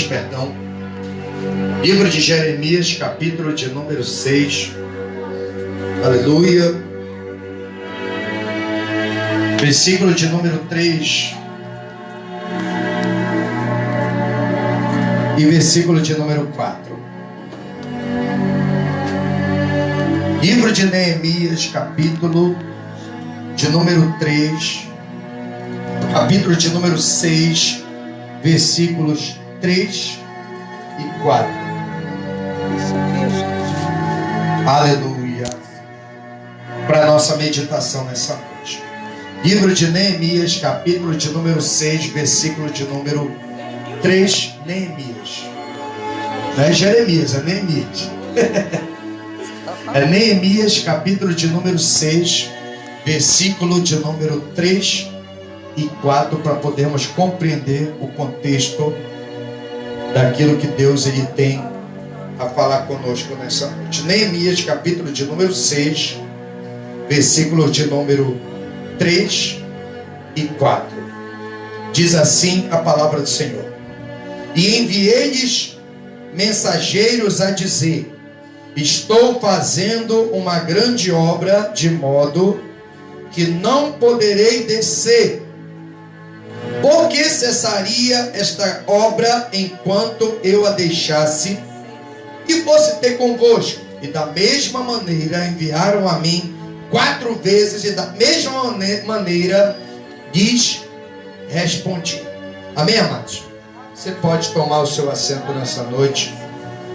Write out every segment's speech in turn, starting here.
perdão. Livro de Jeremias, capítulo de número 6. Aleluia. Versículo de número 3. E versículo de número 4. Livro de Neemias, capítulo de número 3. Capítulo de número 6. Versículos 3 e 4. Aleluia. Para a nossa meditação nessa noite. Livro de Neemias, capítulo de número 6, versículo de número 3. Neemias. Não é Jeremias, é Neemias. É Neemias, capítulo de número 6, versículo de número 3 e 4, para podermos compreender o contexto daquilo que Deus ele tem a falar conosco nessa noite. Neemias, capítulo de número 6, versículo de número 3 e 4. Diz assim a palavra do Senhor: E enviei-lhes mensageiros a dizer: Estou fazendo uma grande obra, de modo que não poderei descer. Por que cessaria esta obra enquanto eu a deixasse e fosse ter convosco? E da mesma maneira enviaram a mim 4 vezes, e da mesma maneira lhes respondi. Amém, amados? Você pode tomar o seu assento nessa noite,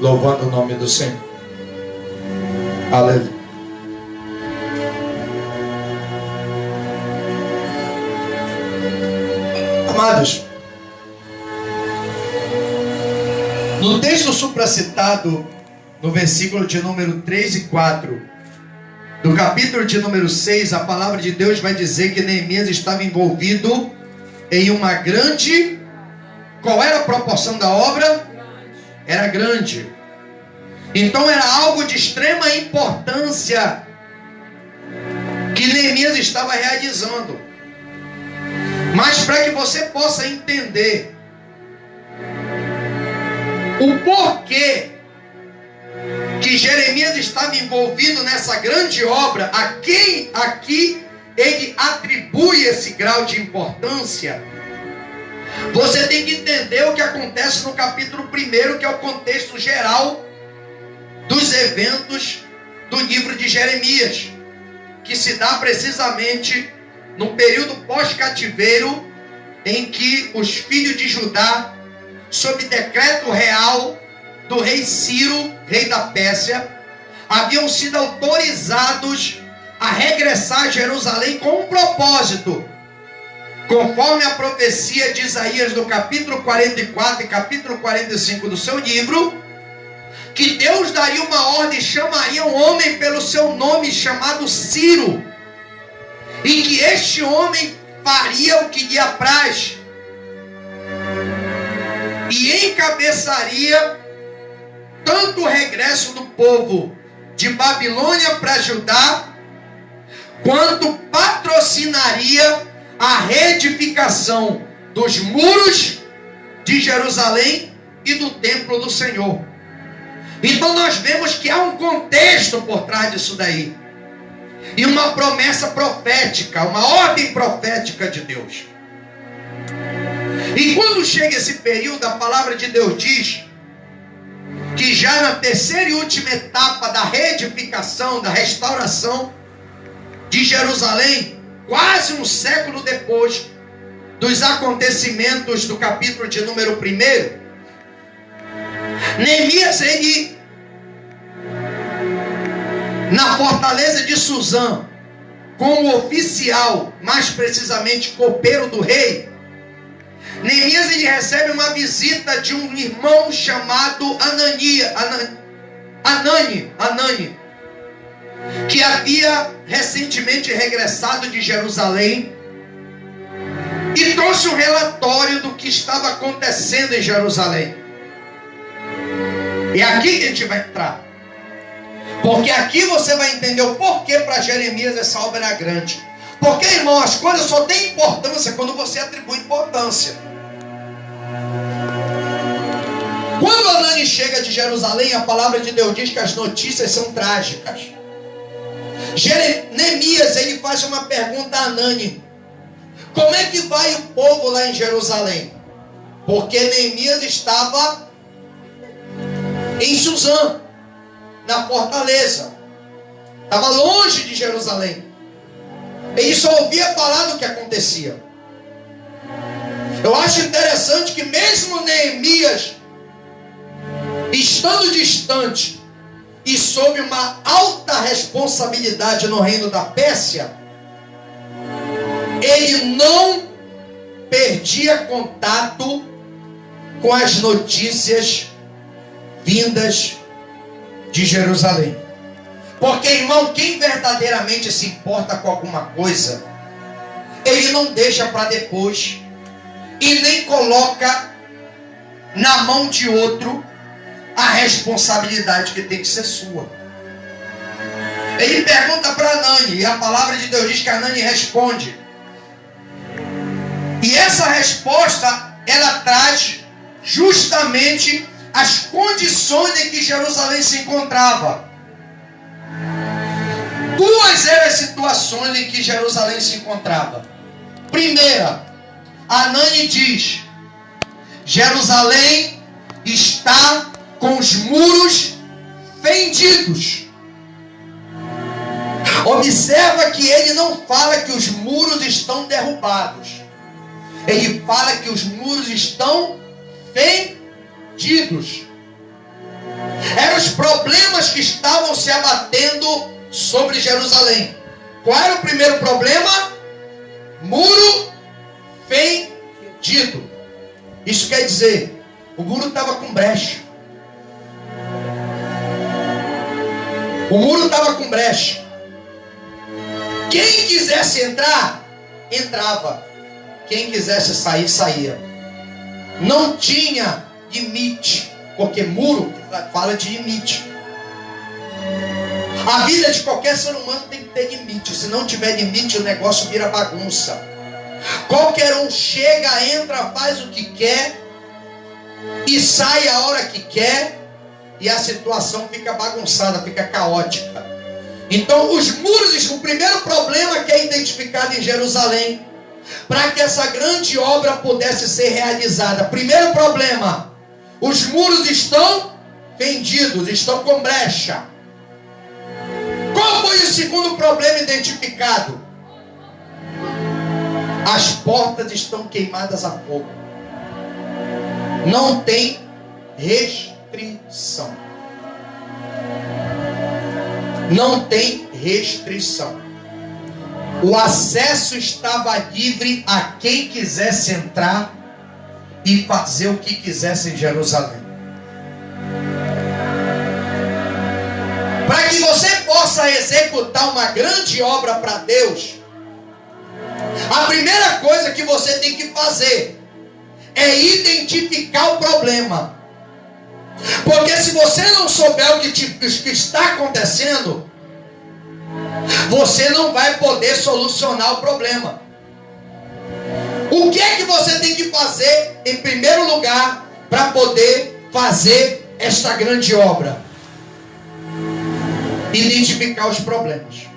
louvando o nome do Senhor. Aleluia. Amados, no texto supracitado, no versículo de número 3 e 4, do capítulo de número 6, a palavra de Deus vai dizer que Neemias estava envolvido em uma grande... Qual era a proporção da obra? Era grande. Então era algo de extrema importância que Neemias estava realizando. Mas para que você possa entender o porquê que Jeremias estava envolvido nessa grande obra, a quem aqui ele atribui esse grau de importância, você tem que entender o que acontece no capítulo 1, que é o contexto geral dos eventos do livro de Jeremias, que se dá precisamente num período pós-cativeiro, em que os filhos de Judá, sob decreto real do rei Ciro, rei da Pérsia, haviam sido autorizados a regressar a Jerusalém com um propósito, conforme a profecia de Isaías no capítulo 44 e capítulo 45 do seu livro, que Deus daria uma ordem, chamaria um homem pelo seu nome, chamado Ciro, e que este homem faria o que lhe apraz e encabeçaria tanto o regresso do povo de Babilônia para Judá, quanto patrocinaria a reedificação dos muros de Jerusalém e do templo do Senhor. Então nós vemos que há um contexto por trás disso daí, e uma promessa profética, uma ordem profética de Deus. E quando chega esse período, a palavra de Deus diz que já na terceira e última etapa da reedificação, da restauração de Jerusalém, quase um século depois dos acontecimentos do capítulo de número 1, Neemias, ele, na fortaleza de Suzã, como oficial, mais precisamente copeiro do rei, Neemias ele recebe uma visita de um irmão chamado Anani, que havia recentemente regressado de Jerusalém e trouxe um relatório do que estava acontecendo em Jerusalém. E aqui que a gente vai entrar, porque aqui você vai entender o porquê para Jeremias essa obra era grande. Porque, irmão, as coisas só têm importância quando você atribui importância. chega de Jerusalém, a palavra de Deus diz que as notícias são trágicas. Neemias, ele faz uma pergunta a Hanani: como é que vai o povo lá em Jerusalém? Porque Neemias estava em Suzã, na fortaleza. Estava longe de Jerusalém. Ele só ouvia falar do que acontecia. Eu acho interessante que mesmo Neemias, estando distante e sob uma alta responsabilidade no reino da Pérsia, ele não perdia contato com as notícias vindas de Jerusalém. Porque, irmão, quem verdadeiramente se importa com alguma coisa, ele não deixa para depois e nem coloca na mão de outro a responsabilidade que tem que ser sua. Ele pergunta para Hanani, e a palavra de Deus diz que Hanani responde. E essa resposta, ela traz justamente as condições em que Jerusalém se encontrava. Duas eram as situações em que Jerusalém se encontrava. Primeira, Hanani diz: Jerusalém está com os muros fendidos. Observa que ele não fala que os muros estão derrubados. Ele fala que os muros estão fendidos. Eram os problemas que estavam se abatendo sobre Jerusalém. Qual era o primeiro problema? Muro fendido. Isso quer dizer, o muro estava com brecha. O muro estava com brecha. Quem quisesse entrar, entrava. Quem quisesse sair, saía. Não tinha limite, porque muro fala de limite. A vida de qualquer ser humano tem que ter limite. Se não tiver limite, o negócio vira bagunça. Qualquer um chega, entra, faz o que quer e sai a hora que quer, e a situação fica bagunçada, fica caótica. Então os muros, o primeiro problema que é identificado em Jerusalém, para que essa grande obra pudesse ser realizada. Primeiro problema: os muros estão fendidos, estão com brecha. Qual foi o segundo problema identificado? As portas estão queimadas a fogo. Não tem restrição. Não tem restrição. O acesso estava livre a quem quisesse entrar e fazer o que quisesse em Jerusalém. Para que você possa executar uma grande obra para Deus, a primeira coisa que você tem que fazer é identificar o problema. Porque se você não souber o que está acontecendo, você não vai poder solucionar o problema. O que é que você tem que fazer em primeiro lugar para poder fazer esta grande obra? Identificar os problemas.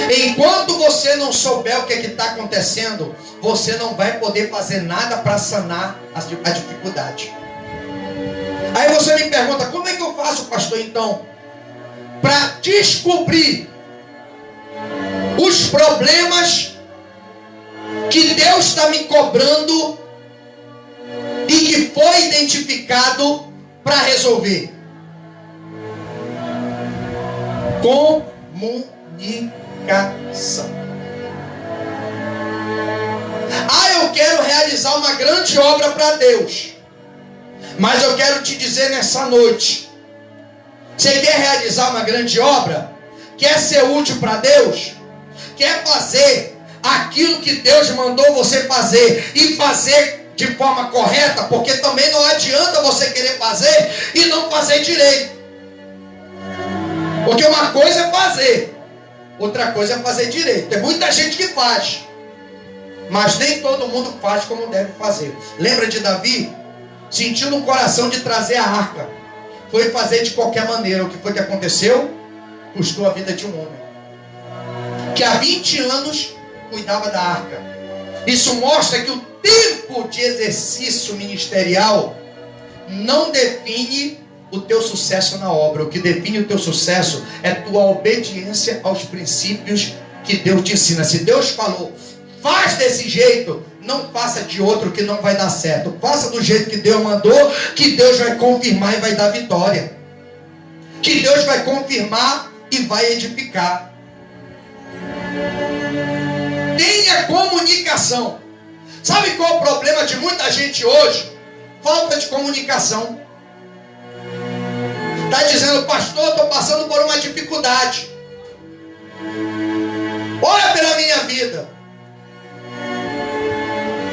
Enquanto você não souber o que está acontecendo, você não vai poder fazer nada para sanar a dificuldade. Aí você me pergunta: como é que eu faço, pastor, então, para descobrir os problemas que Deus está me cobrando e que foi identificado para resolver? Comunicação. Eu quero realizar uma grande obra para Deus, mas eu quero te dizer nessa noite: você quer realizar uma grande obra? Quer ser útil para Deus? Quer fazer aquilo que Deus mandou você fazer e fazer de forma correta? Porque também não adianta você querer fazer e não fazer direito. Porque uma coisa é fazer, outra coisa é fazer direito. Tem muita gente que faz, mas nem todo mundo faz como deve fazer. Lembra de Davi? sentiu no coração de trazer a arca. Foi fazer de qualquer maneira. O que foi que aconteceu? Custou a vida de um homem que há 20 anos cuidava da arca. Isso mostra que o tempo de exercício ministerial não define o teu sucesso na obra. O que define o teu sucesso é tua obediência aos princípios que Deus te ensina. Se Deus falou, faz desse jeito, não faça de outro que não vai dar certo. Faça do jeito que Deus mandou, que Deus vai confirmar e vai dar vitória. Que Deus vai confirmar e vai edificar. Tenha comunicação. Sabe qual é o problema de muita gente hoje? Falta de comunicação. Está dizendo, pastor, estou passando por uma dificuldade. Ora pela minha vida.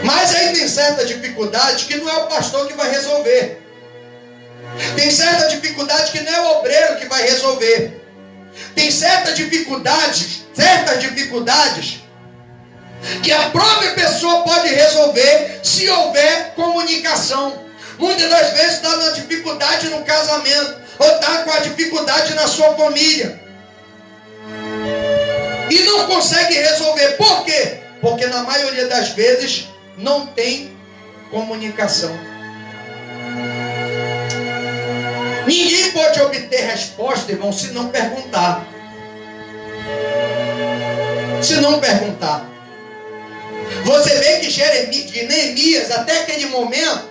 Mas aí tem certa dificuldade que não é o pastor que vai resolver. Tem certa dificuldade que não é o obreiro que vai resolver. Tem certas dificuldades que a própria pessoa pode resolver se houver comunicação. Muitas das vezes está na dificuldade no casamento, ou está com a dificuldade na sua família, e não consegue resolver. Por quê? Porque na maioria das vezes não tem comunicação. Ninguém pode obter resposta, irmão, se não perguntar. Se não perguntar. Você vê que Neemias, até aquele momento,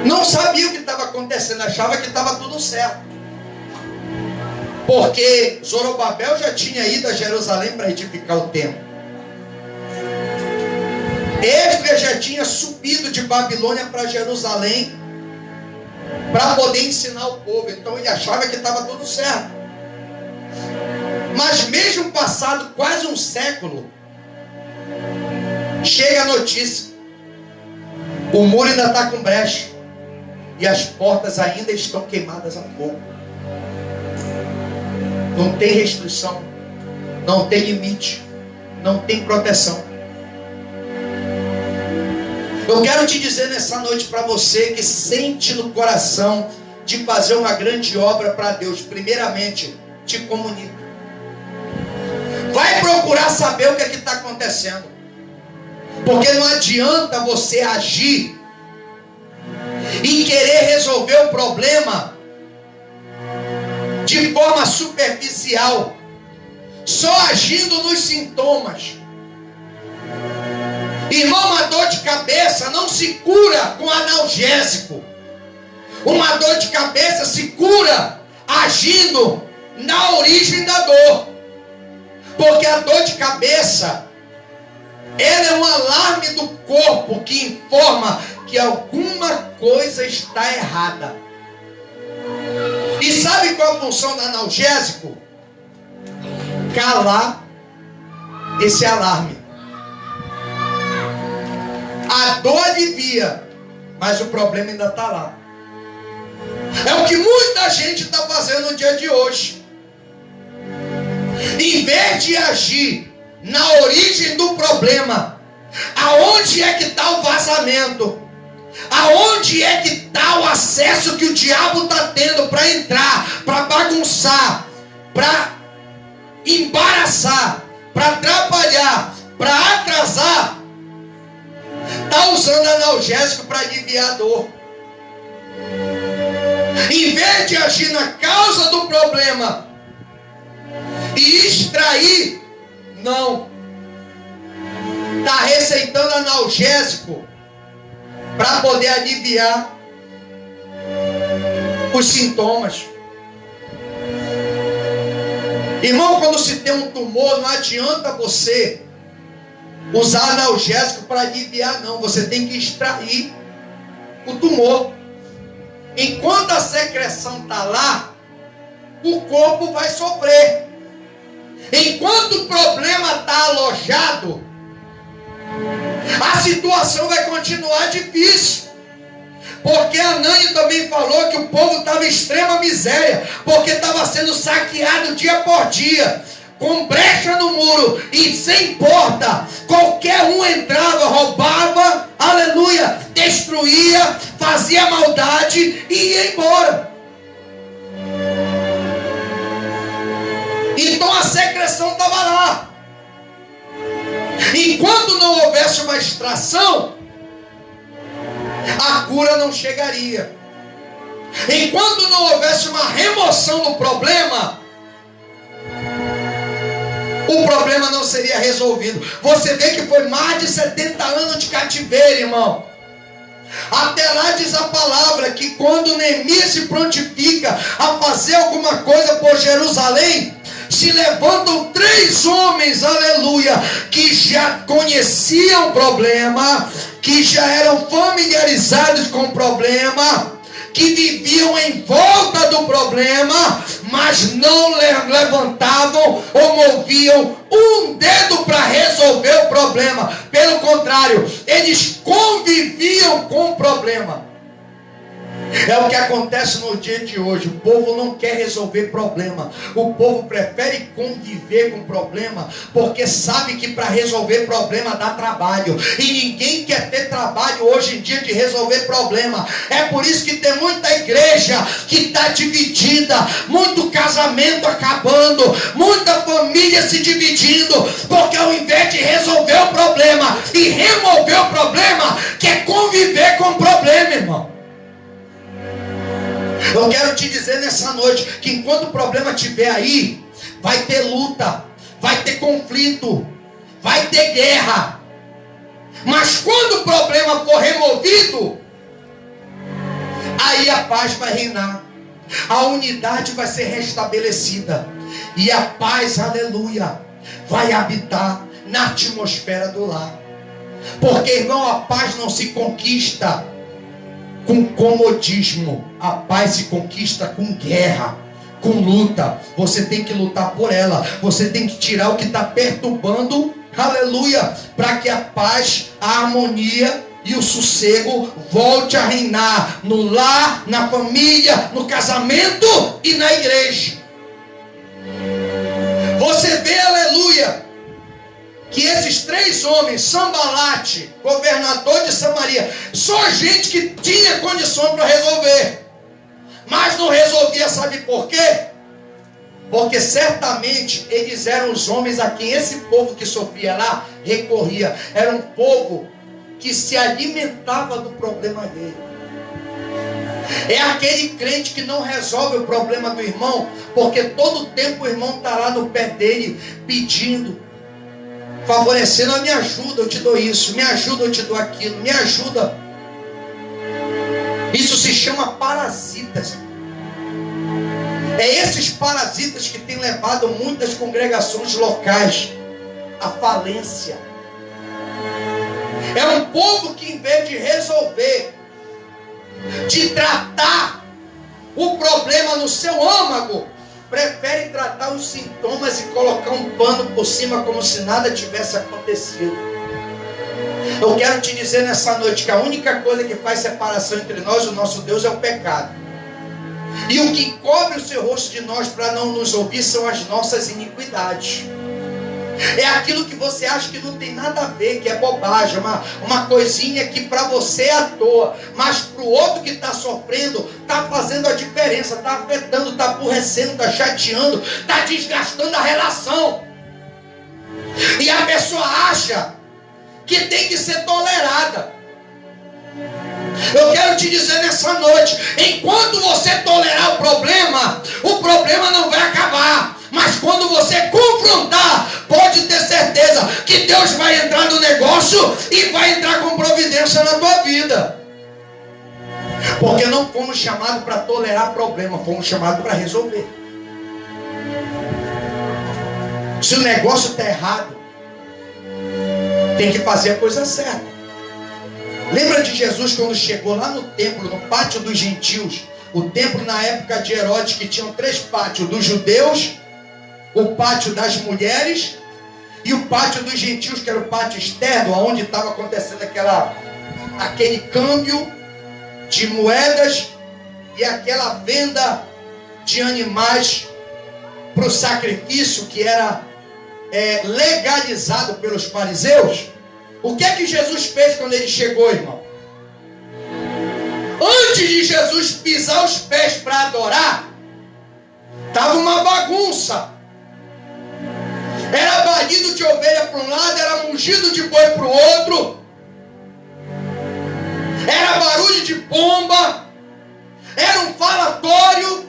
não sabia o que estava acontecendo, achava que estava tudo certo. Porque Zorobabel já tinha ido a Jerusalém para edificar o templo. Esdras já tinha subido de Babilônia para Jerusalém para poder ensinar o povo. Então ele achava que estava tudo certo. Mas mesmo passado quase um século, chega a notícia: o muro ainda está com brecha e as portas ainda estão queimadas a fogo. Não tem restrição, não tem limite, não tem proteção. Eu quero te dizer nessa noite para você que sente no coração de fazer uma grande obra para Deus, primeiramente, te comunica. Vai procurar saber o que é que está acontecendo. Porque não adianta você agir e querer resolver o problema de forma superficial, só agindo nos sintomas. Irmão, uma dor de cabeça não se cura com analgésico. Uma dor de cabeça se cura agindo na origem da dor. Porque a dor de cabeça, ela é um alarme do corpo que informa que alguma coisa está errada. E sabe qual é a função do analgésico? Calar esse alarme. A dor alivia, mas o problema ainda está lá. É o que muita gente está fazendo no dia de hoje. Em vez de agir na origem do problema, aonde é que está o vazamento? Aonde é que está o acesso que o diabo está tendo para entrar, para bagunçar, para embaraçar, para atrapalhar, para atrasar? Está usando analgésico para aliviar a dor. Em vez de agir na causa do problema e extrair, não. Está receitando analgésico para poder aliviar os sintomas. Irmão, quando se tem um tumor, não adianta você usar analgésico para aliviar, não. Você tem que extrair o tumor. Enquanto a secreção está lá, o corpo vai sofrer. Enquanto o problema está alojado, a situação vai continuar difícil. Porque a Nani também falou que o povo estava em extrema miséria, porque estava sendo saqueado dia por dia, com brecha no muro e sem porta. Qualquer um entrava, roubava aleluia, destruía, fazia maldade e ia embora. Então a secreção estava lá. Enquanto não houvesse uma extração, a cura não chegaria. Enquanto não houvesse uma remoção do problema, o problema não seria resolvido. Você vê que foi mais de 70 anos de cativeiro, irmão. Até lá diz a palavra que quando Neemias se prontifica a fazer alguma coisa por Jerusalém, se levantam 3 homens, aleluia, que já conheciam o problema, que já eram familiarizados com o problema, que viviam em volta do problema, mas não levantavam ou moviam um dedo para resolver o problema. Pelo contrário, eles conviviam com o problema. É o que acontece no dia de hoje. O povo não quer resolver problema. O povo prefere conviver com problema, porque sabe que para resolver problema dá trabalho. E ninguém quer ter trabalho hoje em dia de resolver problema. É por isso que tem muita igreja que está dividida, muito casamento acabando, muita família se dividindo, porque ao invés de resolver o problema e remover o problema, quer conviver com o problema, irmão. Eu quero te dizer nessa noite que enquanto o problema estiver aí, vai ter luta, vai ter conflito, vai ter guerra. Mas quando o problema for removido, aí a paz vai reinar, a unidade vai ser restabelecida e a paz, aleluia, vai habitar na atmosfera do lar. Porque, irmão, a paz não se conquista com comodismo. A paz se conquista com guerra, com luta. Você tem que lutar por ela. Você tem que tirar o que está perturbando, aleluia, para que a paz, a harmonia e o sossego volte a reinar no lar, na família, no casamento e na igreja. Você vê, aleluia, que esses 3 homens, Sambalate, governador de Samaria, só gente que tinha condições para resolver, mas não resolvia. Sabe por quê? Porque certamente eles eram os homens a quem esse povo que sofria lá recorria. Era um povo que se alimentava do problema dele. É aquele crente que não resolve o problema do irmão, porque todo tempo o irmão está lá no pé dele pedindo, favorecendo: me ajuda, eu te dou isso, me ajuda, eu te dou aquilo, me ajuda. Isso se chama parasitas. É esses parasitas que têm levado muitas congregações locais à falência. É um povo que, em vez de resolver, de tratar o problema no seu âmago, prefere tratar os sintomas e colocar um pano por cima como se nada tivesse acontecido. Eu quero te dizer nessa noite que a única coisa que faz separação entre nós e o nosso Deus é o pecado. E o que encobre o seu rosto de nós para não nos ouvir são as nossas iniquidades. É aquilo que você acha que não tem nada a ver, que é bobagem, uma coisinha que para você é à toa, mas para o outro que está sofrendo, está fazendo a diferença, está afetando, está aborrecendo, está chateando, está desgastando a relação. E a pessoa acha que tem que ser tolerada. Eu quero te dizer nessa noite, enquanto você tolerar o problema não vai acabar. Mas quando você confrontar, pode ter certeza que Deus vai entrar no negócio e vai entrar com providência na tua vida. Porque não fomos chamados para tolerar problema, fomos chamados para resolver. Se o negócio está errado, tem que fazer a coisa certa. Lembra de Jesus quando chegou lá no templo, no pátio dos gentios? O templo na época de Herodes, que tinham 3 pátios: dos judeus, o pátio das mulheres e o pátio dos gentios, que era o pátio externo, onde estava acontecendo aquele câmbio de moedas e aquela venda de animais para o sacrifício, que era legalizado pelos fariseus. O que é que Jesus fez quando ele chegou, irmão? Antes de Jesus pisar os pés para adorar, estava uma bagunça. Era balido de ovelha para um lado, era mugido de boi para o outro, era barulho de pomba, era um falatório.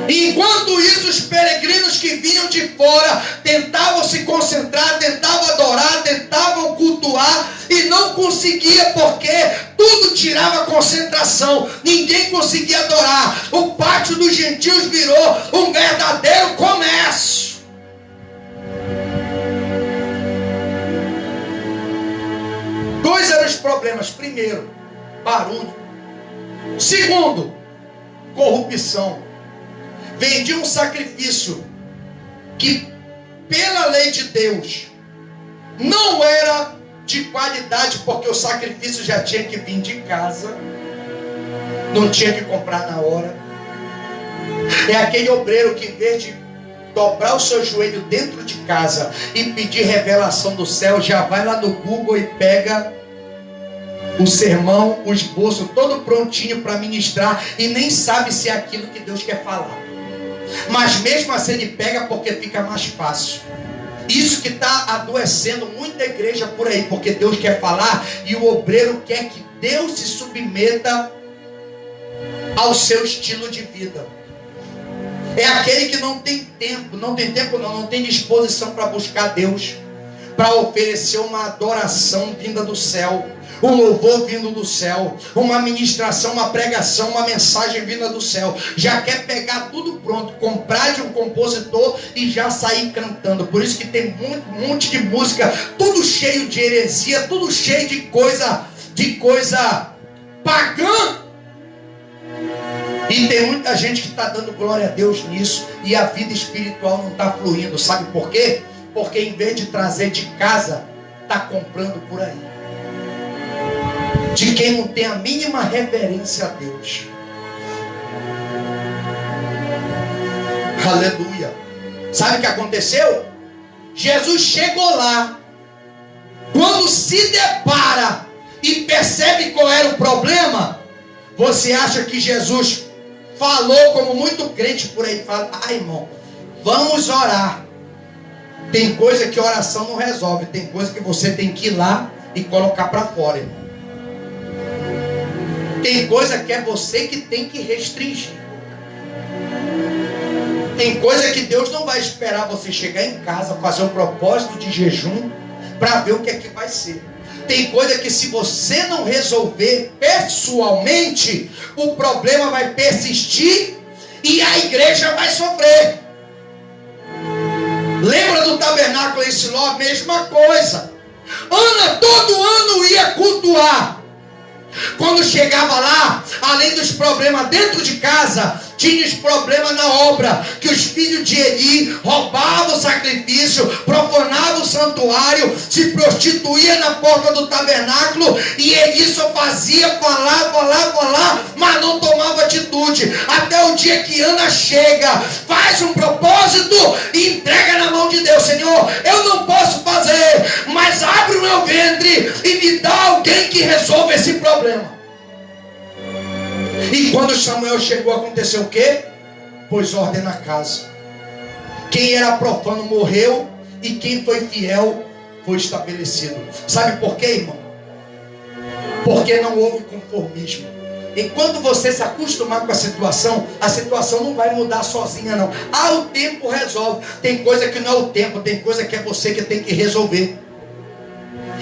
Enquanto isso, os peregrinos que vinham de fora tentavam se concentrar, tentavam adorar, tentavam cultuar e não conseguia, porque tudo tirava concentração. Ninguém conseguia adorar. O pátio dos gentios virou um verdadeiro comércio. Dois eram os problemas. Primeiro, barulho. Segundo, corrupção. Vendia um sacrifício que, pela lei de Deus, não era de qualidade, porque o sacrifício já tinha que vir de casa, não tinha que comprar na hora. É aquele obreiro que, em vez de dobrar o seu joelho dentro de casa e pedir revelação do céu, já vai lá no Google e pega o sermão, o esboço todo prontinho para ministrar, e nem sabe se é aquilo que Deus quer falar. Mas mesmo assim ele pega porque fica mais fácil. Isso que está adoecendo muita igreja por aí, porque Deus quer falar e o obreiro quer que Deus se submeta ao seu estilo de vida. É aquele que não tem tempo, não tem disposição para buscar Deus, para oferecer uma adoração vinda do céu, um louvor vindo do céu, uma ministração, uma pregação, uma mensagem vinda do céu. Já quer pegar tudo pronto, comprar de um compositor e já sair cantando. Por isso que tem um monte de música, tudo cheio de heresia, tudo cheio de coisa pagã. E tem muita gente que está dando glória a Deus nisso, e a vida espiritual não está fluindo. Sabe por quê? Porque em vez de trazer de casa, está comprando por aí. De quem não tem a mínima reverência a Deus. Aleluia. Sabe o que aconteceu? Jesus chegou lá. Quando se depara e percebe qual era o problema, você acha que Jesus falou como muito crente por aí? Fala, irmão, vamos orar. Tem coisa que oração não resolve. Tem coisa que você tem que ir lá e colocar para fora, irmão. Tem coisa que é você que tem que restringir. Tem coisa que Deus não vai esperar você chegar em casa, fazer um propósito de jejum, para ver o que é que vai ser. Tem coisa que, se você não resolver pessoalmente, o problema vai persistir e a igreja vai sofrer. Lembra do tabernáculo em Siló? Mesma coisa. Ana todo ano ia cultuar. Quando chegava lá, além dos problemas dentro de casa, tinha os problemas na obra, que os filhos de Eli roubavam o sacrifício, profanavam o santuário, se prostituía na porta do tabernáculo, e Eli só fazia falar, mas não tomava atitude, até o dia que Ana chega, faz um propósito e entrega na mão de Deus. Senhor, eu não posso fazer, mas abre o meu ventre e me dá alguém que resolva esse problema. E quando Samuel chegou, aconteceu o quê? Pôs ordem na casa. Quem era profano morreu, e quem foi fiel foi estabelecido. Sabe por quê, irmão? Porque não houve conformismo. Enquanto você se acostumar com a situação não vai mudar sozinha, não. O tempo resolve. Tem coisa que não é o tempo, tem coisa que é você que tem que resolver.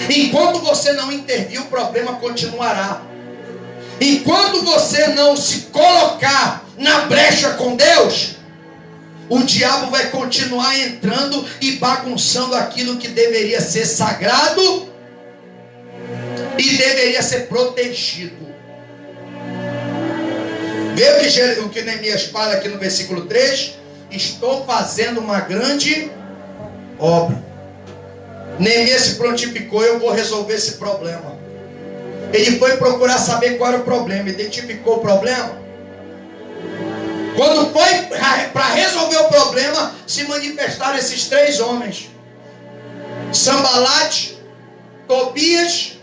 Enquanto você não intervir, o problema continuará. Enquanto você não se colocar na brecha com Deus, o diabo vai continuar entrando e bagunçando aquilo que deveria ser sagrado e deveria ser protegido. Vê o que Neemias fala aqui no versículo 3? Estou fazendo uma grande obra. Neemias se prontificou, eu vou resolver esse problema. Ele foi procurar saber qual era o problema, identificou o problema. Quando foi para resolver o problema, se manifestaram esses 3 homens. Sambalate, Tobias,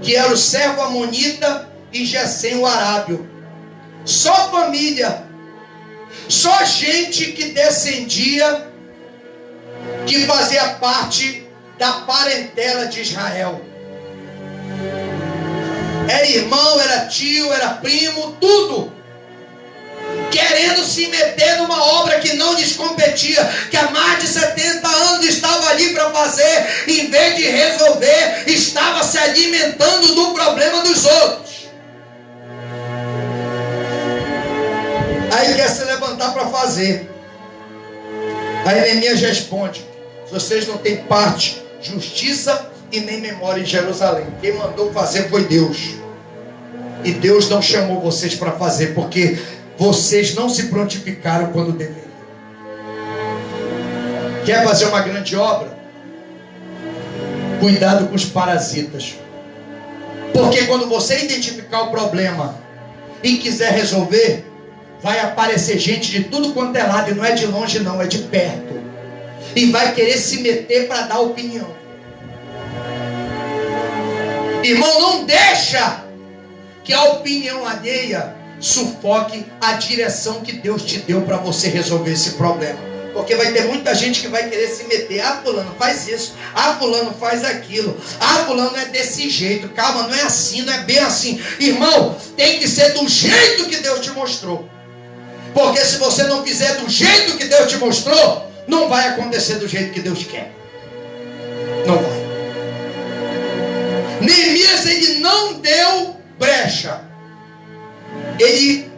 que era o servo amonita, e Gesem o arábio. Só família, só gente que descendia, que fazia parte da parentela de Israel. Era irmão, era tio, era primo, tudo. Querendo se meter numa obra que não lhes competia, que há mais de 70 anos estava ali para fazer, em vez de resolver, estava se alimentando do problema dos outros. Aí quer se levantar para fazer. Aí Neemias responde: vocês não têm parte, justiça e nem memória em Jerusalém. Quem mandou fazer foi Deus. E Deus não chamou vocês para fazer, porque vocês não se prontificaram quando deveriam. Quer fazer uma grande obra? Cuidado com os parasitas. Porque quando você identificar o problema e quiser resolver, vai aparecer gente de tudo quanto é lado, e não é de longe não, é de perto. E vai querer se meter para dar opinião. Irmão, não deixa que a opinião alheia sufoque a direção que Deus te deu para você resolver esse problema. Porque vai ter muita gente que vai querer se meter. Ah, fulano faz isso. Ah, fulano faz aquilo. Ah, fulano é desse jeito. Calma, não é assim, não é bem assim. Irmão, tem que ser do jeito que Deus te mostrou. Porque se você não fizer do jeito que Deus te mostrou, não vai acontecer do jeito que Deus quer. Não vai. Neemias, ele não deu brecha. Ele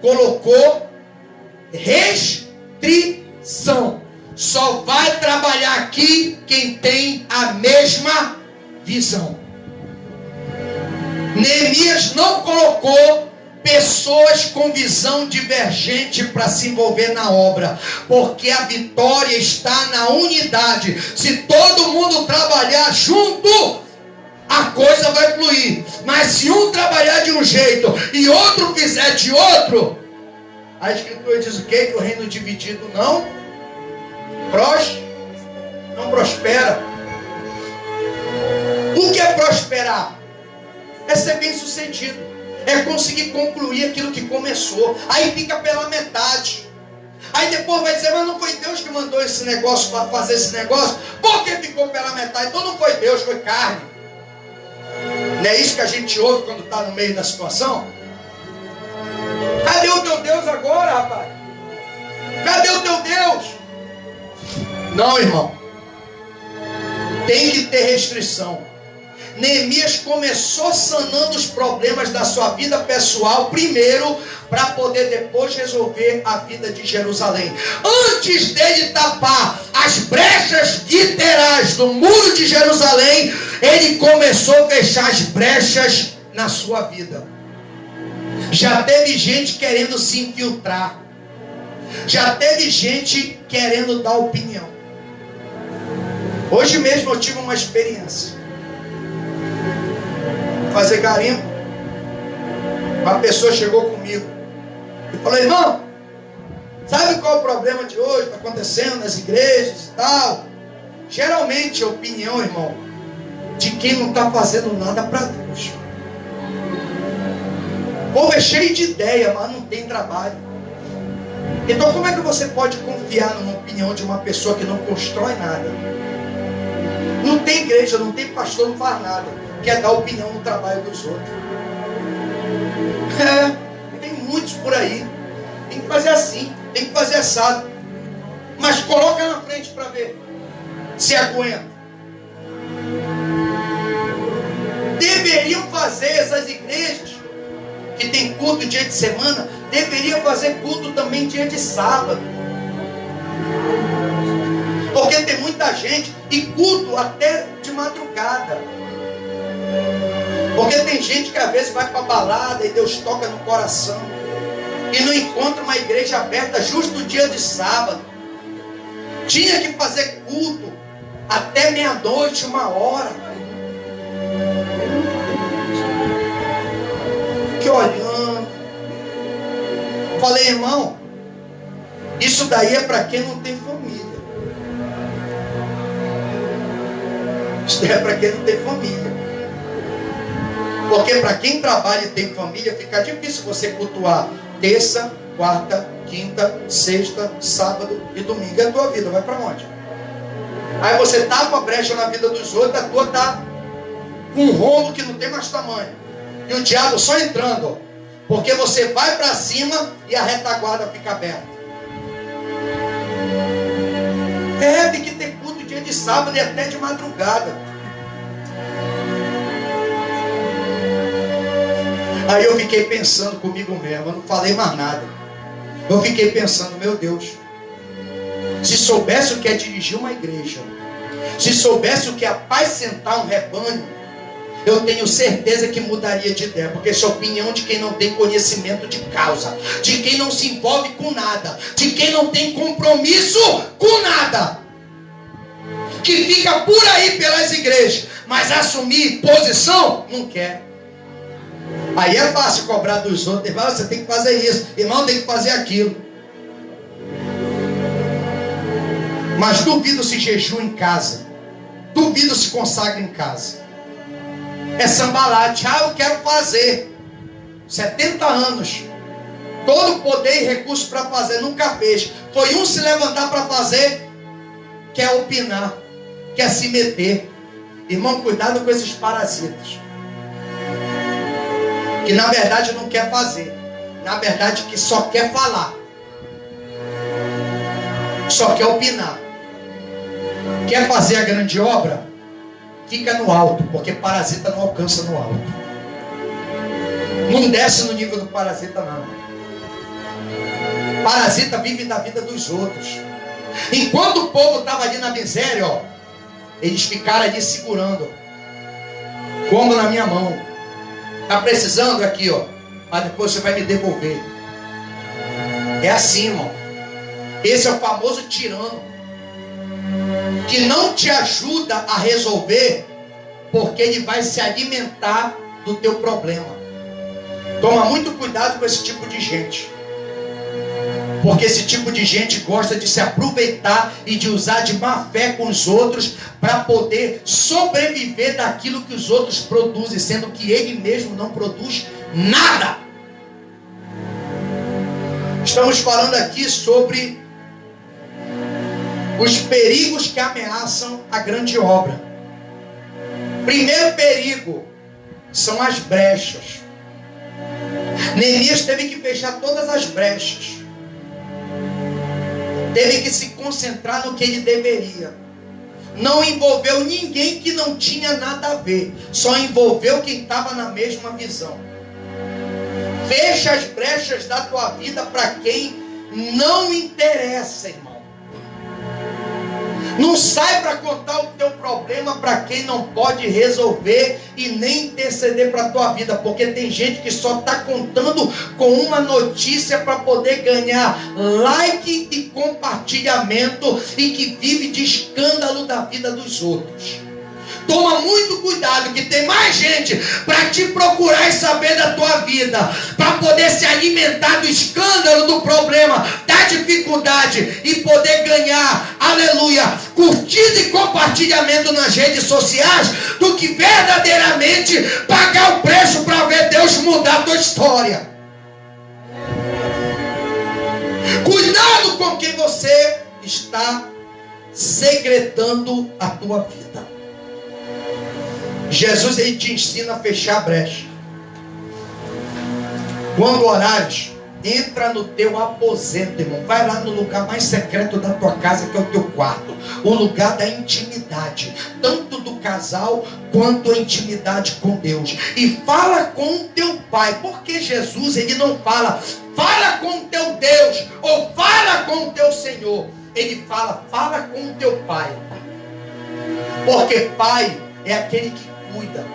colocou restrição. Só vai trabalhar aqui quem tem a mesma visão. Neemias não colocou pessoas com visão divergente para se envolver na obra, porque a vitória está na unidade. Se todo mundo trabalhar junto, a coisa vai fluir. Mas se um trabalhar de um jeito e outro fizer de outro, a Escritura diz o quê? Que o reino dividido não prospera. O que é prosperar? É ser bem sucedido, é conseguir concluir aquilo que começou. Aí fica pela metade. Aí depois vai dizer: mas não foi Deus que mandou esse negócio para fazer esse negócio? Por que ficou pela metade? Então não foi Deus, foi carne. Não é isso que a gente ouve quando está no meio da situação? Cadê o teu Deus agora, rapaz? Cadê o teu Deus? Não, irmão. Tem que ter restrição. Neemias começou sanando os problemas da sua vida pessoal primeiro, para poder depois resolver a vida de Jerusalém. Antes dele tapar as brechas literais do muro de Jerusalém, ele começou a fechar as brechas na sua vida. Já teve gente querendo se infiltrar. Já teve gente querendo dar opinião. Hoje mesmo eu tive uma experiência. Fazer garimpo. Uma pessoa chegou comigo e falou: irmão, sabe qual é o problema de hoje? Está acontecendo nas igrejas e tal. Geralmente a opinião, irmão, de quem não está fazendo nada para Deus. O povo é cheio de ideia, mas não tem trabalho. Então como é que você pode confiar numa opinião de uma pessoa que não constrói nada? Não tem igreja, não tem pastor, não faz nada. Quer dar opinião no trabalho dos outros. Tem muitos por aí. Tem que fazer assim, tem que fazer assado. Mas coloca na frente para ver se aguenta. Deveriam fazer essas igrejas que tem culto dia de semana, deveriam fazer culto também dia de sábado. Porque tem muita gente, e culto até de madrugada. Porque tem gente que às vezes vai para a balada e Deus toca no coração e não encontra uma igreja aberta justo no dia de sábado. Tinha que fazer culto até meia-noite, 1h. Fiquei olhando. Falei: irmão, isso daí é para quem não tem família. Isso é para quem não tem família. Porque para quem trabalha e tem família, fica difícil você cultuar terça, quarta, quinta, sexta, sábado e domingo. E a tua vida vai para onde? Aí você tapa a brecha na vida dos outros, a tua tá com um rombo que não tem mais tamanho. E o diabo só entrando, ó, porque você vai para cima e a retaguarda fica aberta. Tem que ter culto dia de sábado e até de madrugada. Aí eu fiquei pensando comigo mesmo, eu não falei mais nada. Eu fiquei pensando, meu Deus, se soubesse o que é dirigir uma igreja, se soubesse o que é apacentar um rebanho, eu tenho certeza que mudaria de ideia, porque essa é a opinião de quem não tem conhecimento de causa, de quem não se envolve com nada, de quem não tem compromisso com nada, que fica por aí pelas igrejas, mas assumir posição não quer. Aí é fácil cobrar dos outros, irmão, você tem que fazer isso, irmão, tem que fazer aquilo. Mas duvido se jejum em casa, duvido se consagra em casa. É sambalate, eu quero fazer. 70 anos, todo poder e recurso para fazer, nunca fez. Foi um se levantar para fazer, quer opinar, quer se meter. Irmão, cuidado com esses parasitas, que na verdade não quer fazer, na verdade que só quer falar, só quer opinar. Quer fazer a grande obra? Fica no alto, porque parasita não alcança no alto. Não desce no nível do parasita, não. Parasita vive da vida dos outros. Enquanto o povo estava ali na miséria, ó, eles ficaram ali segurando, como na minha mão. Está precisando aqui, ó, mas depois você vai me devolver. É assim, irmão. Esse é o famoso tirano, que não te ajuda a resolver, porque ele vai se alimentar do teu problema. Toma muito cuidado com esse tipo de gente, porque esse tipo de gente gosta de se aproveitar e de usar de má fé com os outros para poder sobreviver daquilo que os outros produzem, sendo que ele mesmo não produz nada. Estamos falando aqui sobre os perigos que ameaçam a grande obra. Primeiro perigo são as brechas. Neemias teve que fechar todas as brechas. Teve que se concentrar no que ele deveria. Não envolveu ninguém que não tinha nada a ver. Só envolveu quem estava na mesma visão. Fecha as brechas da tua vida para quem não interessa, irmão. Não sai para contar o teu problema para quem não pode resolver e nem interceder para a tua vida, porque tem gente que só está contando com uma notícia para poder ganhar like e compartilhamento e que vive de escândalo da vida dos outros. Toma muito cuidado, que tem mais gente para te procurar e saber da tua vida, para poder se alimentar do escândalo, do problema, da dificuldade e poder ganhar, aleluia, curtida e compartilhamento nas redes sociais, do que verdadeiramente pagar o preço para ver Deus mudar a tua história. Cuidado com quem você está segredando a tua vida. Jesus, ele te ensina a fechar a brecha. Quando orares, entra no teu aposento, irmão. Vai lá no lugar mais secreto da tua casa, que é o teu quarto. O lugar da intimidade, tanto do casal quanto a intimidade com Deus. E fala com o teu pai. Porque Jesus, ele não fala com o teu Deus, ou fala com o teu Senhor. Ele fala com o teu pai. Porque pai é aquele que cuida,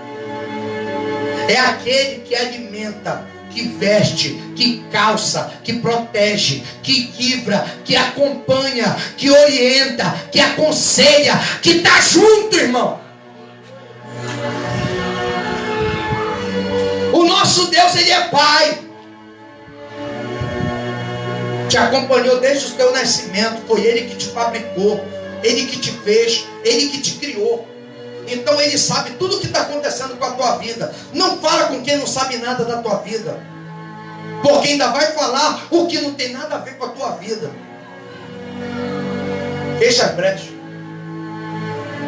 é aquele que alimenta, que veste, que calça, que protege, que quebra, que acompanha, que orienta, que aconselha, que está junto, irmão. O nosso Deus, ele é pai. Te acompanhou desde o teu nascimento. Foi ele que te fabricou, ele que te fez, ele que te criou. Então ele sabe tudo o que está acontecendo com a tua vida. Não fala com quem não sabe nada da tua vida, porque ainda vai falar o que não tem nada a ver com a tua vida. Fecha as brechas.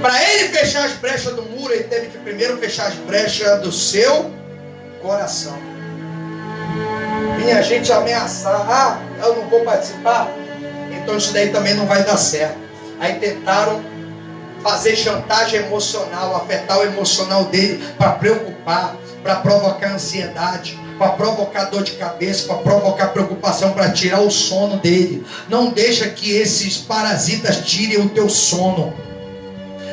Para ele fechar as brechas do muro, ele teve que primeiro fechar as brechas do seu coração. Vinha gente ameaçar: eu não vou participar, então isso daí também não vai dar certo. Aí tentaram fazer chantagem emocional, afetar o emocional dele, para preocupar, para provocar ansiedade, para provocar dor de cabeça, para provocar preocupação, para tirar o sono dele. Não deixa que esses parasitas tirem o teu sono,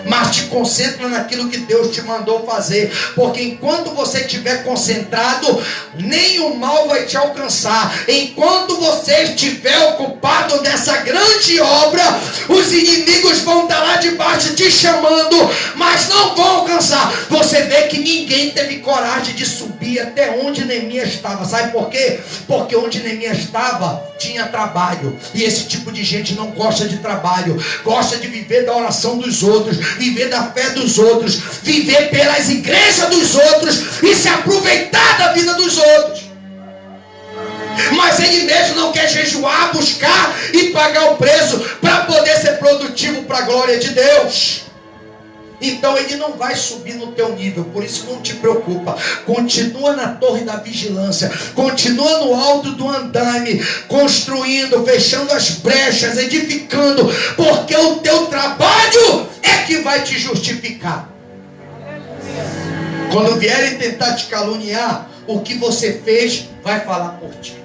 mas te concentra naquilo que Deus te mandou fazer, porque enquanto você estiver concentrado, nenhum mal vai te alcançar. Enquanto você estiver ocupado nessa grande obra, os inimigos vão estar lá debaixo te chamando, mas não vão alcançar. Você vê que ninguém teve coragem de subir até onde Neemias estava. Sabe por quê? Porque onde Neemias estava tinha trabalho, e esse tipo de gente não gosta de trabalho, gosta de viver da oração dos outros, viver da fé dos outros, viver pelas igrejas dos outros e se aproveitar da vida dos outros. Mas ele mesmo não quer jejuar, buscar e pagar o preço para poder ser produtivo para a glória de Deus. Então ele não vai subir no teu nível. Por isso não te preocupa. Continua na torre da vigilância, continua no alto do andaime, construindo, fechando as brechas, edificando, porque o teu trabalho é que vai te justificar. Quando vierem tentar te caluniar, o que você fez vai falar por ti.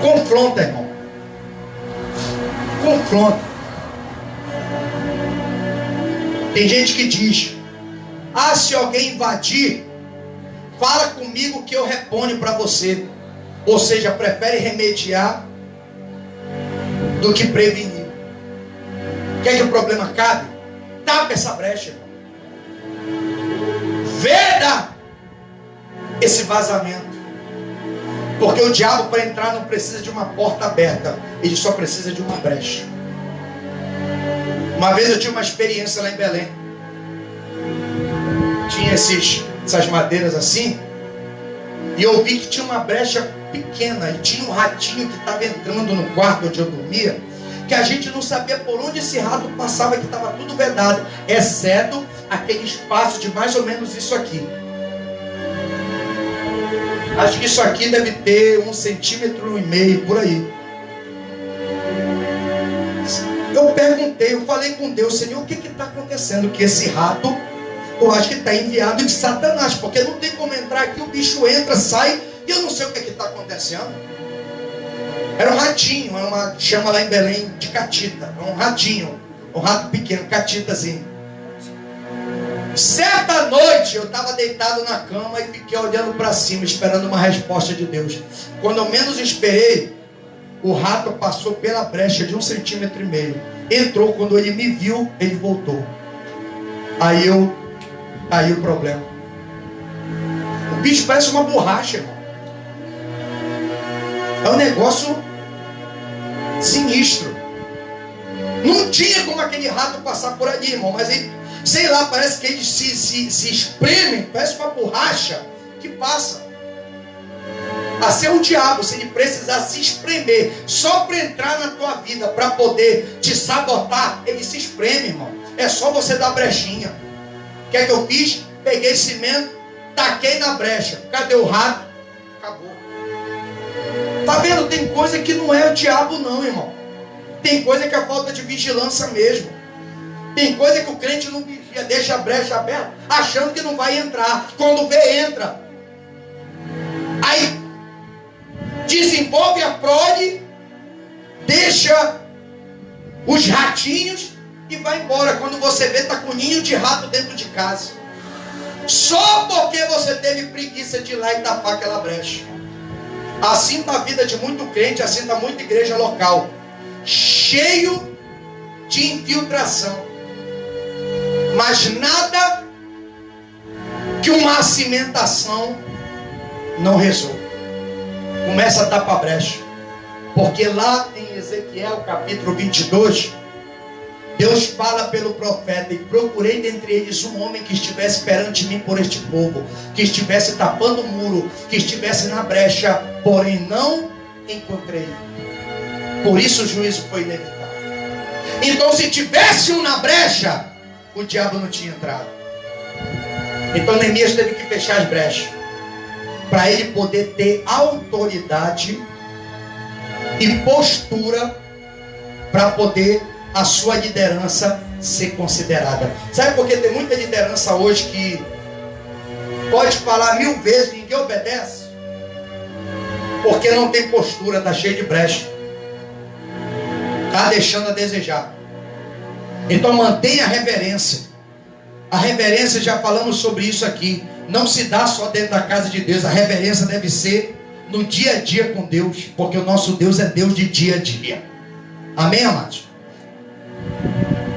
Confronta, irmão. Confronta. Tem gente que diz: ah, se alguém invadir, fala comigo que eu reponho para você. Ou seja, prefere remediar do que prevenir. Quer que o problema acabe? Tapa essa brecha. Veda esse vazamento. Porque o diabo, para entrar, não precisa de uma porta aberta, ele só precisa de uma brecha. Uma vez eu tinha uma experiência lá em Belém. Tinha essas madeiras assim, e eu vi que tinha uma brecha pequena, e tinha um ratinho que estava entrando no quarto onde eu dormia, que a gente não sabia por onde esse rato passava, que estava tudo vedado, exceto aquele espaço de mais ou menos isso aqui. Acho que isso aqui deve ter 1,5 centímetros por aí. Eu perguntei, eu falei com Deus: Senhor, o que está acontecendo? Que esse rato, eu acho que está enviado de Satanás, porque não tem como entrar aqui, o bicho entra, sai, e eu não sei o que está acontecendo. Era um ratinho, é uma chama lá em Belém de catita, é um ratinho, um rato pequeno, catitazinho. Certa noite eu estava deitado na cama e fiquei olhando para cima, esperando uma resposta de Deus. Quando eu menos esperei, o rato passou pela brecha de 1,5 centímetros. Entrou, quando ele me viu, ele voltou. Aí o problema. O bicho parece uma borracha, irmão. É um negócio sinistro. Não tinha como aquele rato passar por ali, irmão. Mas ele, sei lá, parece que eles se espremem. Parece uma borracha que passa. Assim é o diabo, se ele precisar se espremer só para entrar na tua vida, para poder te sabotar, ele se espreme, irmão. É só você dar brechinha. O que é que eu fiz? Peguei cimento, taquei na brecha. Cadê o rato? Acabou. Tá vendo? Tem coisa que não é o diabo não, irmão. Tem coisa que é falta de vigilância mesmo. Tem coisa que o crente não vigia, deixa a brecha aberta, achando que não vai entrar. Quando vê, entra. Aí desenvolve a prole, deixa os ratinhos e vai embora. Quando você vê, está com um ninho de rato dentro de casa. Só porque você teve preguiça de ir lá e tapar aquela brecha. Assim está a vida de muito crente, assim está muita igreja local, cheio de infiltração, mas nada que uma cimentação não resolva. Começa a tapar a brecha, porque lá em Ezequiel capítulo 22, Deus fala pelo profeta: e procurei dentre eles um homem que estivesse perante mim por este povo, que estivesse tapando o muro, que estivesse na brecha, porém não encontrei. Por isso o juízo foi inevitável. Então, se tivesse um na brecha, o diabo não tinha entrado. Então Neemias teve que fechar as brechas, para ele poder ter autoridade e postura, para poder a sua liderança ser considerada. Sabe por que tem muita liderança hoje que pode falar 1000 vezes e ninguém obedece? Porque não tem postura, está cheio de brecha, está deixando a desejar. Então mantenha a reverência. A reverência, já falamos sobre isso aqui, não se dá só dentro da casa de Deus. A reverência deve ser no dia a dia com Deus, porque o nosso Deus é Deus de dia a dia. Amém, amados?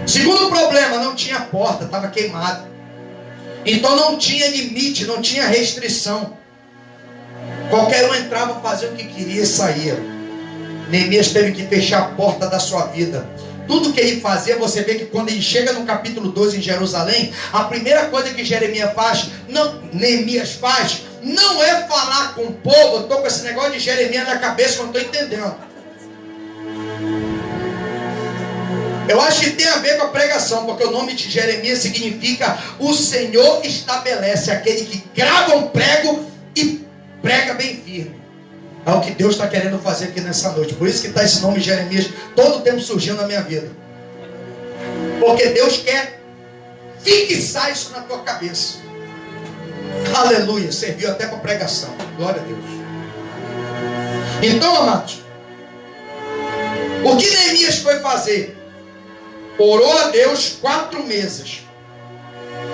Segundo problema, não tinha porta, estava queimado. Então não tinha limite, não tinha restrição. Qualquer um entrava, fazia o que queria e saía. Neemias teve que fechar a porta da sua vida. Tudo que ele fazia, você vê que quando ele chega no capítulo 12 em Jerusalém, a primeira coisa que Neemias faz, não é falar com o povo. Eu estou com esse negócio de Jeremias na cabeça, não estou entendendo. Eu acho que tem a ver com a pregação, porque o nome de Jeremias significa: o Senhor estabelece, aquele que grava um prego e prega bem firme. É o que Deus está querendo fazer aqui nessa noite. Por isso que está esse nome Jeremias todo o tempo surgindo na minha vida. Porque Deus quer fixar isso na tua cabeça. Aleluia. Serviu até para pregação. Glória a Deus. Então, amados, o que Neemias foi fazer? Orou a Deus 4 meses.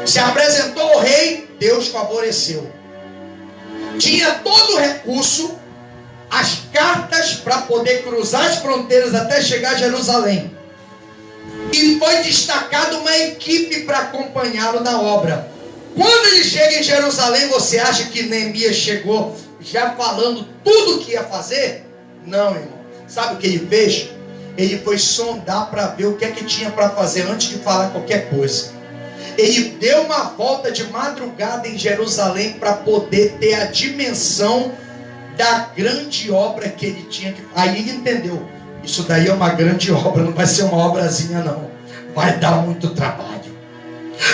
Se apresentou ao rei, Deus favoreceu. Tinha todo o recurso, as cartas para poder cruzar as fronteiras até chegar a Jerusalém. E foi destacada uma equipe para acompanhá-lo na obra. Quando ele chega em Jerusalém, você acha que Neemias chegou já falando tudo o que ia fazer? Não, irmão. Sabe o que ele fez? Ele foi sondar para ver o que é que tinha para fazer antes de falar qualquer coisa. Ele deu uma volta de madrugada em Jerusalém para poder ter a dimensão da grande obra que ele tinha que... Aí ele entendeu: isso daí é uma grande obra, não vai ser uma obrazinha não, vai dar muito trabalho.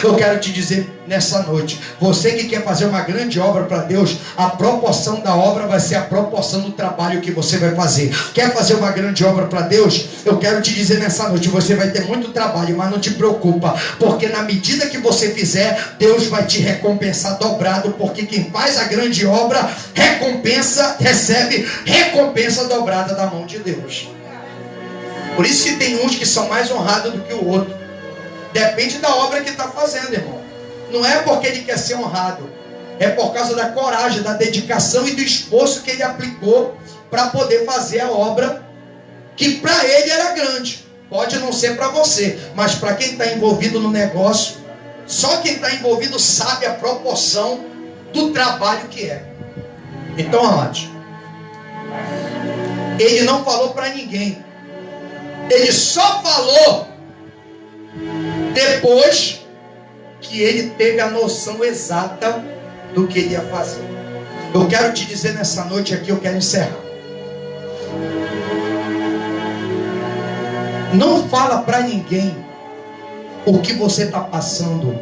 Eu quero te dizer nessa noite, você que quer fazer uma grande obra para Deus, a proporção da obra vai ser a proporção do trabalho que você vai fazer. Quer fazer uma grande obra para Deus? Eu quero te dizer nessa noite, você vai ter muito trabalho, mas não te preocupa, porque na medida que você fizer, Deus vai te recompensar dobrado, porque quem faz a grande obra recebe recompensa dobrada da mão de Deus. Por isso que tem uns que são mais honrados do que o outro. Depende da obra que está fazendo, irmão. Não é porque ele quer ser honrado, é por causa da coragem, da dedicação e do esforço que ele aplicou para poder fazer a obra que para ele era grande. Pode não ser para você, mas para quem está envolvido no negócio, só quem está envolvido sabe a proporção do trabalho que é. Então, amados, ele não falou para ninguém. Ele só falou depois que ele teve a noção exata do que ele ia fazer. Eu quero te dizer nessa noite aqui, eu quero encerrar. Não fala para ninguém o que você está passando,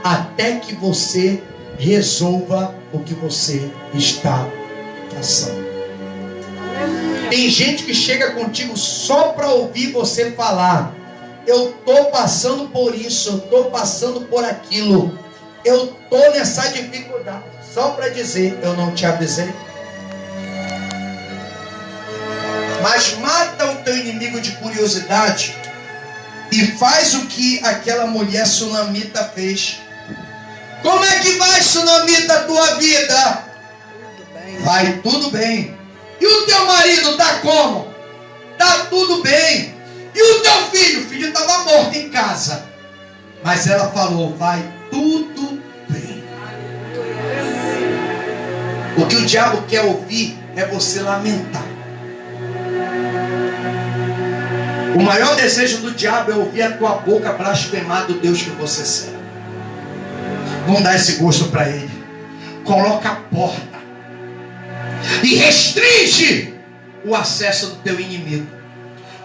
até que você resolva o que você está passando. Tem gente que chega contigo só para ouvir você falar: eu estou passando por isso, eu estou passando por aquilo, eu estou nessa dificuldade, só para dizer: eu não te avisei. Mas mata o teu inimigo de curiosidade e faz o que aquela mulher sunamita fez. Como é que vai, sunamita, a tua vida? Vai tudo bem. E o teu marido está como? Está tudo bem. E o teu filho? O filho estava morto em casa. Mas ela falou: vai tudo bem. O que o diabo quer ouvir é você lamentar. O maior desejo do diabo é ouvir a tua boca blasfemar do Deus que você serve. Vamos dar esse gosto para ele. Coloca a porta e restringe o acesso do teu inimigo.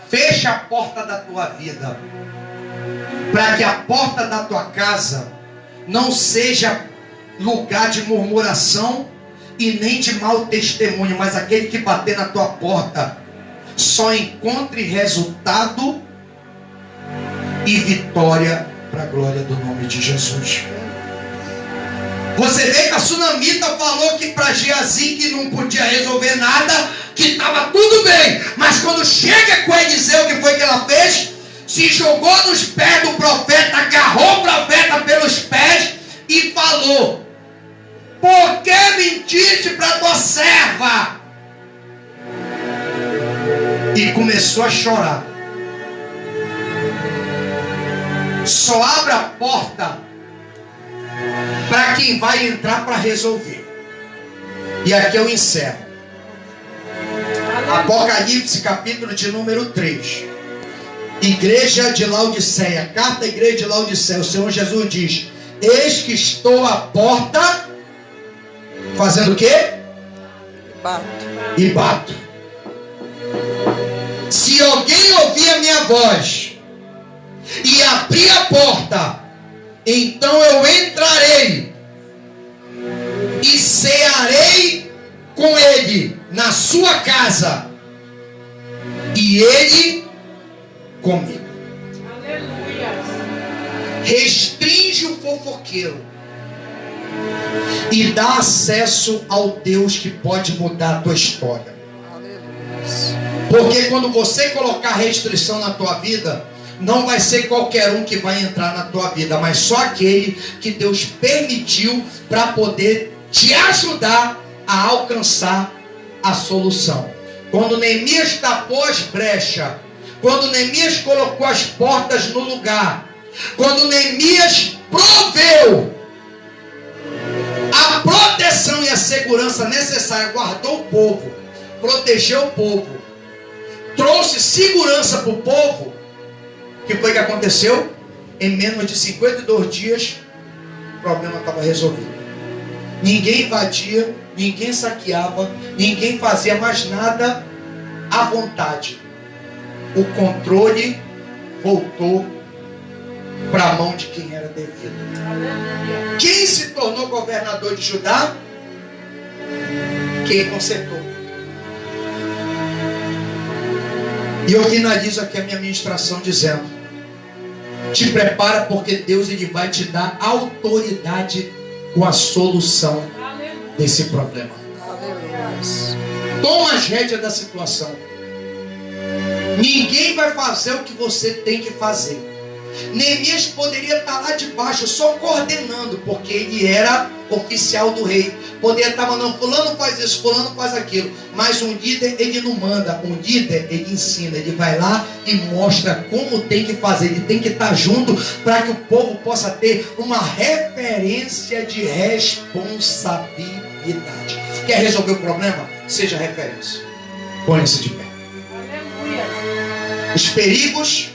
Fecha a porta da tua vida, para que a porta da tua casa não seja lugar de murmuração e nem de mau testemunho, mas aquele que bater na tua porta só encontre resultado e vitória para a glória do nome de Jesus. Você vê que a Sunamita falou que para Geazi que não podia resolver nada, que estava tudo bem, mas quando chega com Eliseu, o que foi que ela fez? Se jogou nos pés do profeta, agarrou o profeta pelos pés e falou: por que mentiste para tua serva? E começou a chorar. Só abre a porta para quem vai entrar para resolver. E aqui eu encerro. Apocalipse, capítulo de número 3. Igreja de Laodiceia. Carta à igreja de Laodiceia. O Senhor Jesus diz: eis que estou à porta, fazendo o quê? Bato. E bato. Se alguém ouvir a minha voz e abrir a porta, então eu entrarei e cearei com ele na sua casa e ele comigo. Aleluia. Restringe o fofoqueiro e dá acesso ao Deus que pode mudar a tua história. Porque quando você colocar restrição na tua vida, não vai ser qualquer um que vai entrar na tua vida, mas só aquele que Deus permitiu para poder te ajudar a alcançar a solução. Quando Neemias tapou as brechas, quando Neemias colocou as portas no lugar, quando Neemias proveu a proteção e a segurança necessária, guardou o povo, protegeu o povo, trouxe segurança para o povo, o que foi que aconteceu? Em menos de 52 dias, o problema estava resolvido. Ninguém invadia, ninguém saqueava, ninguém fazia mais nada à vontade. O controle voltou para a mão de quem era devido. Quem se tornou governador de Judá? Quem consertou. E eu finalizo aqui a minha ministração dizendo: te prepara, porque Deus ele vai te dar autoridade com a solução desse problema. Toma as rédeas da situação. Ninguém vai fazer o que você tem que fazer. Neemias poderia estar lá de baixo só coordenando, porque ele era oficial do rei. Poderia estar mandando: fulano faz isso, fulano faz aquilo. Mas um líder ele não manda, um líder ele ensina. Ele vai lá e mostra como tem que fazer. Ele tem que estar junto para que o povo possa ter uma referência de responsabilidade. Quer resolver o problema? Seja referência. Põe-se de pé. Aleluia. Os perigos